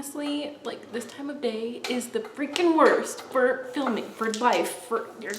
honestly, like, this time of day is the freaking worst for filming, for life, for your...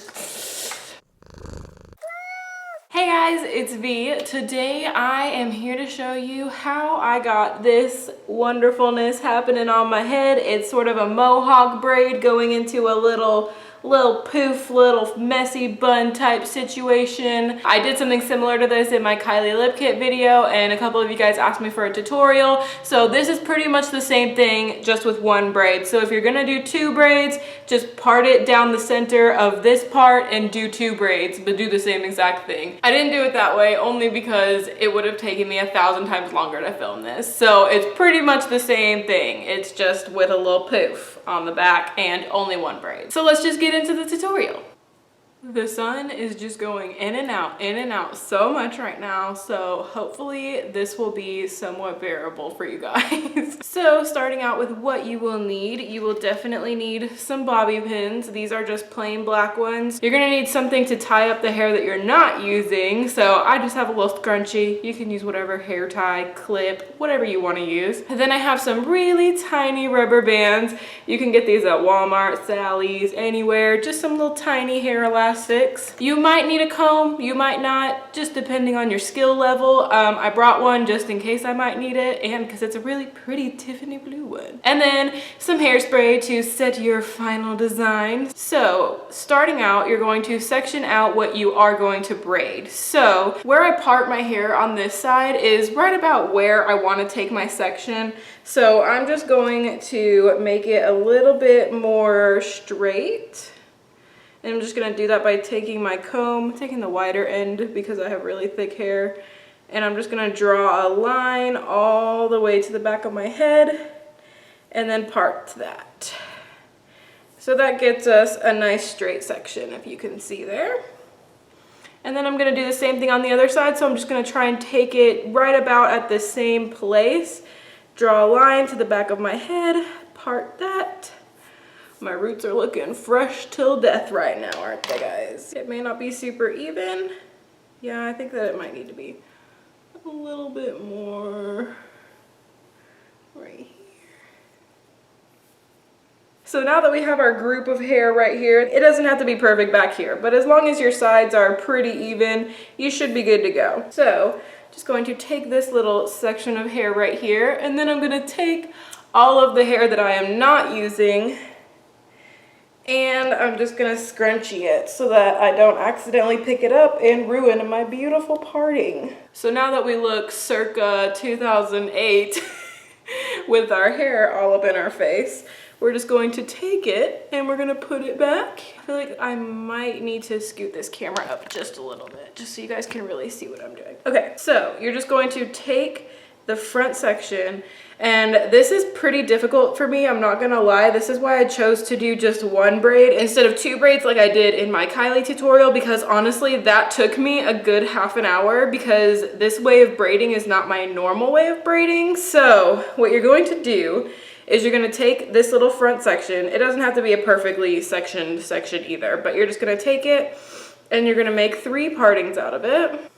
Hey guys, it's V. Today I am here to show you how I got this wonderfulness happening on my head. It's sort of a Mohawk braid going into a little poof, little messy bun type situation. I did something similar to this in my Kylie lip kit video, and a couple of you guys asked me for a tutorial. So this is pretty much the same thing, just with one braid. So if you're gonna do two braids, just part it down the center of this part and do two braids, but do the same exact thing. I didn't do it that way only because it would have taken me 1,000 times longer to film this. So it's pretty much the same thing. It's just with a little poof on the back and only one braid. So let's just get into the tutorial. The sun is just going in and out so much right now, so hopefully this will be somewhat bearable for you guys. So starting out with what you will need, you will definitely need some bobby pins. These are just plain black ones. You're gonna need something to tie up the hair that you're not using, so I just have a little scrunchie. You can use whatever hair tie, clip, whatever you want to use. And then I have some really tiny rubber bands. You can get these at Walmart, Sally's, anywhere. Just some little tiny hair elastics. You might need a comb, you might not, just depending on your skill level. I brought one just in case I might need it, and because it's a really pretty Tiffany blue one. And then some hairspray to set your final design. So starting out, you're going to section out what you are going to braid. So where I part my hair on this side is right about where I want to take my section. So I'm just going to make it a little bit more straight. And I'm just gonna do that by taking my comb, taking the wider end because I have really thick hair, and I'm just gonna draw a line all the way to the back of my head and then part that. So that gets us a nice straight section, if you can see there. And then I'm gonna do the same thing on the other side, so I'm just gonna try and take it right about at the same place, draw a line to the back of my head, part that. My roots are looking fresh till death right now, aren't they, guys? It may not be super even. Yeah, I think that it might need to be a little bit more right here. So now that we have our group of hair right here, it doesn't have to be perfect back here, but as long as your sides are pretty even, you should be good to go. So just going to take this little section of hair right here, and then I'm gonna take all of the hair that I am not using, and I'm just gonna scrunchie it so that I don't accidentally pick it up and ruin my beautiful parting. So now that we look circa 2008 with our hair all up in our face, we're just going to take it and we're gonna put it back. I feel like I might need to scoot this camera up just a little bit, just so you guys can really see what I'm doing. Okay, so you're just going to take the front section, and this is pretty difficult for me, I'm not gonna lie. This is why I chose to do just one braid instead of two braids like I did in my Kylie tutorial, because honestly that took me a good half an hour because this way of braiding is not my normal way of braiding. So what you're going to do is you're gonna take this little front section. It doesn't have to be a perfectly sectioned section either, but you're just gonna take it and you're gonna make 3 partings out of it.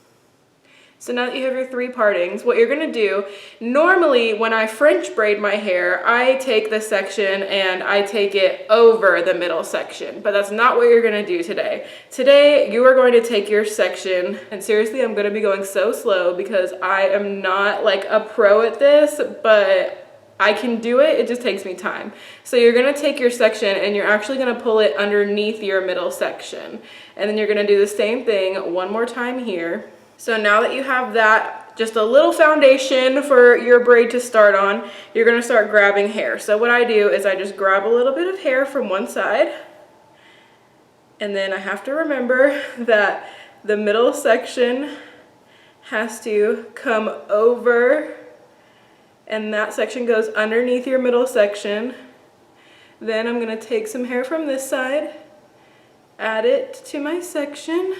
So now that you have your 3 partings, what you're gonna do, normally when I French braid my hair, I take this section and I take it over the middle section, but that's not what you're gonna do today. Today, you are going to take your section, and seriously, I'm gonna be going so slow because I am not like a pro at this, but I can do it, it just takes me time. So you're gonna take your section and you're actually gonna pull it underneath your middle section. And then you're gonna do the same thing one more time here. So now that you have that, just a little foundation for your braid to start on, you're gonna start grabbing hair. So what I do is I just grab a little bit of hair from one side, and then I have to remember that the middle section has to come over, and that section goes underneath your middle section. Then I'm gonna take some hair from this side, add it to my section,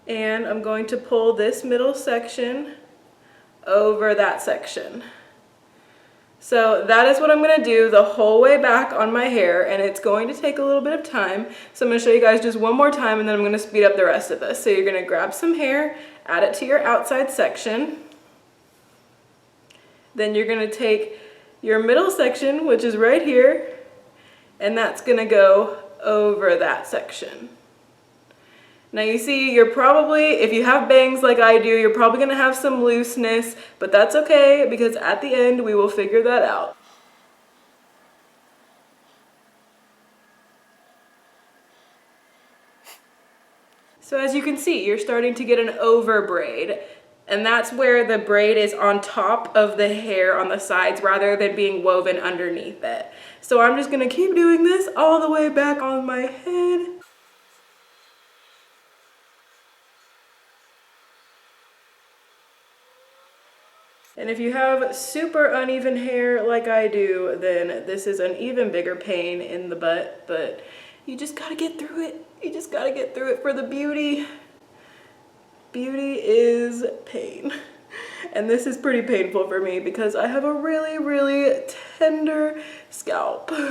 and I'm going to pull this middle section over that section. So that is what I'm gonna do the whole way back on my hair, and it's going to take a little bit of time. So I'm gonna show you guys just one more time and then I'm gonna speed up the rest of this. So you're gonna grab some hair, add it to your outside section, Then you're gonna take your middle section, which is right here, and that's gonna go over that section. Now you see, you're probably, if you have bangs like I do, you're probably gonna have some looseness, but that's okay because at the end we will figure that out. So as you can see, you're starting to get an over braid, and that's where the braid is on top of the hair on the sides rather than being woven underneath it. So I'm just gonna keep doing this all the way back on my head. And if you have super uneven hair like I do, then this is an even bigger pain in the butt, but you just gotta get through it. You just gotta get through it for the beauty. Beauty is pain. And this is pretty painful for me because I have a really, really tender scalp. My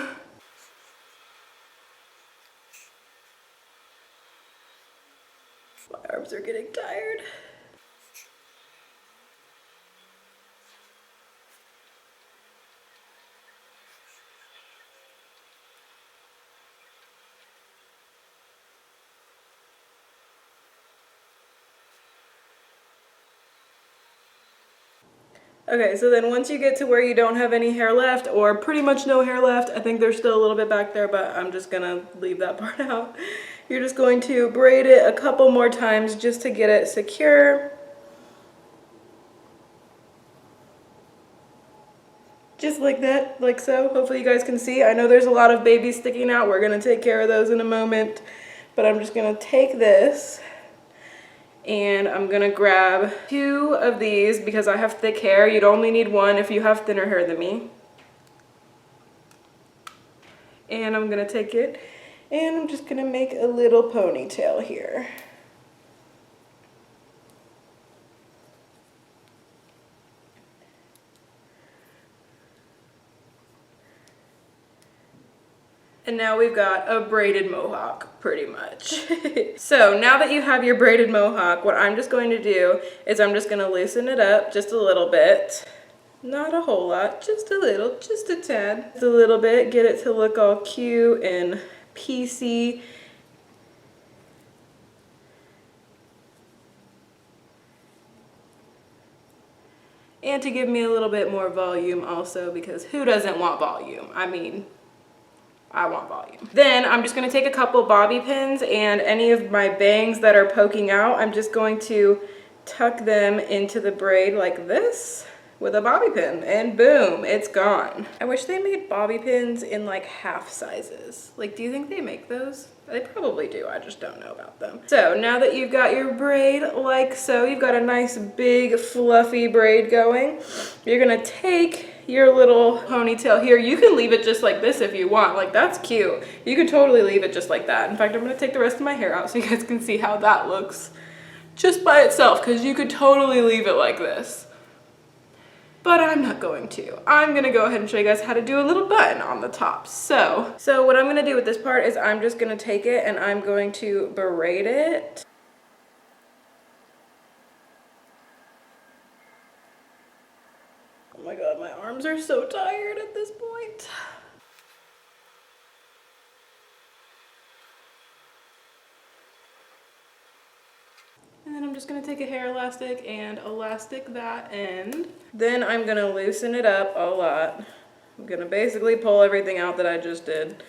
arms are getting tired. Okay, so then once you get to where you don't have any hair left, or pretty much no hair left, I think there's still a little bit back there, but I'm just gonna leave that part out. You're just going to braid it a couple more times just to get it secure. Just like that, like so. Hopefully you guys can see. I know there's a lot of babies sticking out. We're gonna take care of those in a moment, but I'm just gonna take this and I'm gonna grab 2 of these because I have thick hair. You'd only need 1 if you have thinner hair than me. And I'm gonna take it and I'm just gonna make a little ponytail here. And now we've got a braided mohawk, pretty much. So now that you have your braided mohawk, what I'm just going to do is I'm just gonna loosen it up just a little bit. Not a whole lot, just a little, just a tad. Just a little bit, get it to look all cute and piecey. And to give me a little bit more volume also, because who doesn't want volume? I mean, I want volume. Then I'm just gonna take a couple bobby pins and any of my bangs that are poking out, I'm just going to tuck them into the braid like this with a bobby pin, and boom, it's gone. I wish they made bobby pins in like half sizes. Like, do you think they make those? They probably do, I just don't know about them. So now that you've got your braid like so, you've got a nice big fluffy braid going, you're gonna take your little ponytail here. You can leave it just like this if you want, like that's cute. You could totally leave it just like that. In fact, I'm gonna take the rest of my hair out so you guys can see how that looks just by itself, because you could totally leave it like this. But I'm not going to. I'm gonna go ahead and show you guys how to do a little button on the top. So what I'm gonna do with this part is I'm just gonna take it and I'm going to braid it. Oh my God, my arms are so tired at this point. And then I'm just gonna take a hair elastic and elastic that end. Then I'm gonna loosen it up a lot. I'm gonna basically pull everything out that I just did.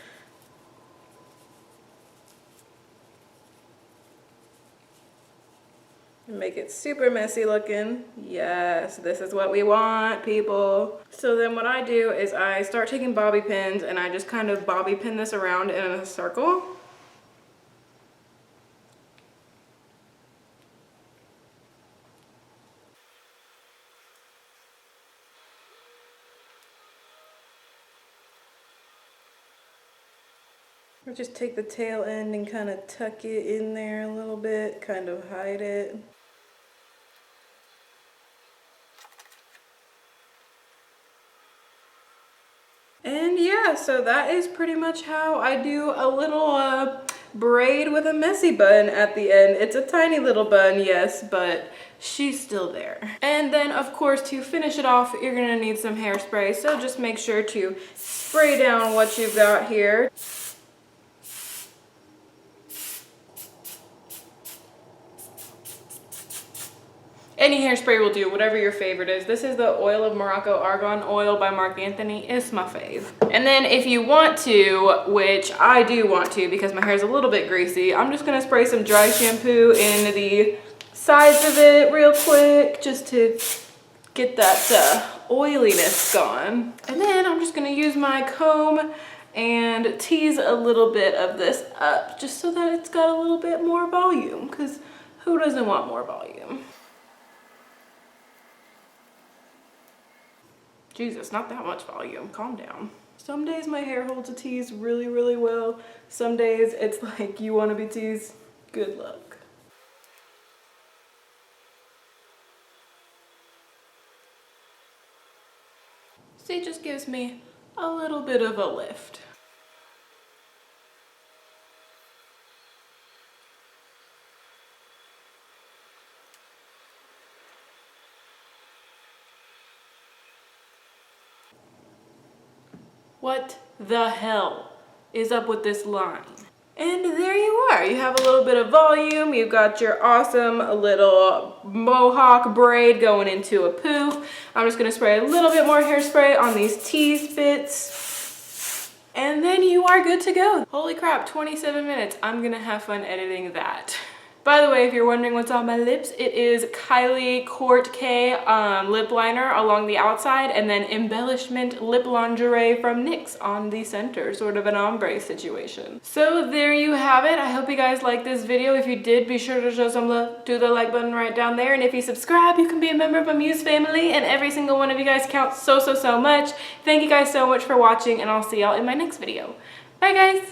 Make it super messy looking. Yes, this is what we want, people. So then what I do is I start taking bobby pins and I just kind of bobby pin this around in a circle. Or just take the tail end and kind of tuck it in there a little bit, kind of hide it. And yeah, so that is pretty much how I do a little braid with a messy bun at the end. It's a tiny little bun, yes, but she's still there. And then of course, to finish it off, you're gonna need some hairspray. So just make sure to spray down what you've got here. Any hairspray will do, whatever your favorite is. This is the Oil of Morocco Argan Oil by Marc Anthony. It's my fave. And then if you want to, which I do want to because my hair is a little bit greasy, I'm just gonna spray some dry shampoo in the sides of it real quick just to get that oiliness gone. And then I'm just gonna use my comb and tease a little bit of this up just so that it's got a little bit more volume, because who doesn't want more volume? Jesus, not that much volume, calm down. Some days my hair holds a tease really, really well. Some days it's like, you wanna be teased? Good luck. See, it just gives me a little bit of a lift. What the hell is up with this line? And there you are. You have a little bit of volume. You've got your awesome little Mohawk braid going into a poof. I'm just gonna spray a little bit more hairspray on these tease bits. And then you are good to go. Holy crap, 27 minutes. I'm gonna have fun editing that. By the way, if you're wondering what's on my lips, it is Kylie Kourt K lip liner along the outside, and then Embellishment lip lingerie from NYX on the center, sort of an ombre situation. So there you have it. I hope you guys liked this video. If you did, be sure to show some love. Do the like button right down there, and if you subscribe, you can be a member of my Muse family, and every single one of you guys counts so much. Thank you guys so much for watching, and I'll see y'all in my next video. Bye guys!